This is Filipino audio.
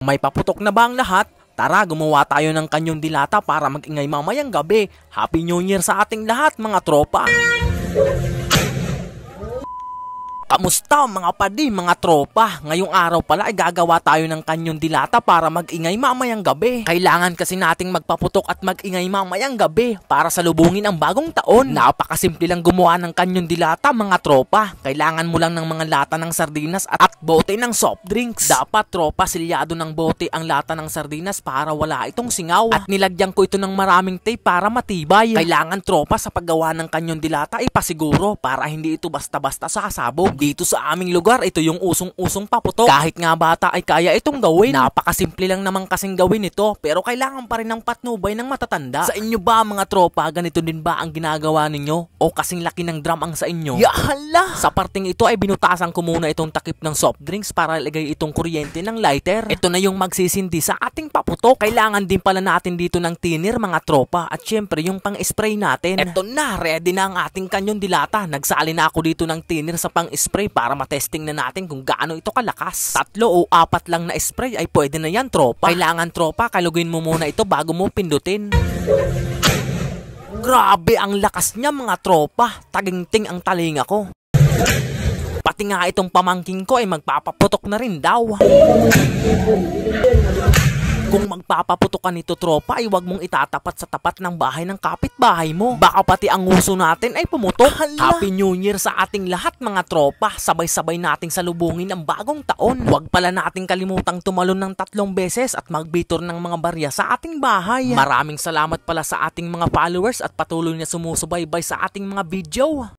May paputok na ba ang lahat? Tara, gumawa tayo ng kanyong dilata para mag-ingay mamayang gabi. Happy New Year sa ating lahat, mga tropa! Kamusta mga padi, mga tropa? Ngayong araw pala ay gagawa tayo ng kanyong dilata para mag-ingay mamayang gabi. Kailangan kasi nating magpaputok at mag-ingay mamayang gabi para salubungin ang bagong taon. Napakasimple lang gumawa ng kanyong dilata, mga tropa. Kailangan mo lang ng mga lata ng sardinas at bote ng soft drinks. Dapat tropa, silyado ng bote ang lata ng sardinas para wala itong singaw. At nilagyan ko ito ng maraming tape para matibay. Kailangan tropa sa paggawa ng kanyong dilata ay pasiguro para hindi ito basta-basta sasabog. Dito sa aming lugar, ito yung usong-usong paputok. Kahit nga bata ay kaya itong gawin. Napakasimple lang naman kasing gawin ito, pero kailangan pa rin ng patnubay ng matatanda. Sa inyo ba mga tropa, ganito din ba ang ginagawa ninyo? O kasing laki ng drum ang sa inyo? Yahala! Sa parting ito ay binutasan ko muna itong takip ng soft drinks para ilagay itong kuryente ng lighter. Ito na yung magsisindi sa ating paputok. Kailangan din pala natin dito ng thinner, mga tropa, at syempre yung pang-spray natin. Ito na, ready na ang ating kanyong dilata. Nagsali na ako dito ng thinner sa pang-spray para matesting na natin kung gaano ito kalakas. 3 o 4 lang na spray ay pwede na yan, tropa. Kailangan tropa, kalugin mo muna ito bago mo pindutin. Grabe ang lakas niya, mga tropa. Taginting ang talinga ko. Pati nga itong pamangking ko ay magpapaputok na rin daw. Kung magpapaputok ka nito, tropa, ay wag mong itatapat sa tapat ng bahay ng kapitbahay mo. Baka pati ang uso natin ay pumutok. Happy New Year sa ating lahat, mga tropa. Sabay-sabay nating salubungin ang bagong taon. Huwag pala nating kalimutang tumalon ng 3 beses at magbitor ng mga barya sa ating bahay. Maraming salamat pala sa ating mga followers at patuloy na sumusubaybay sa ating mga video.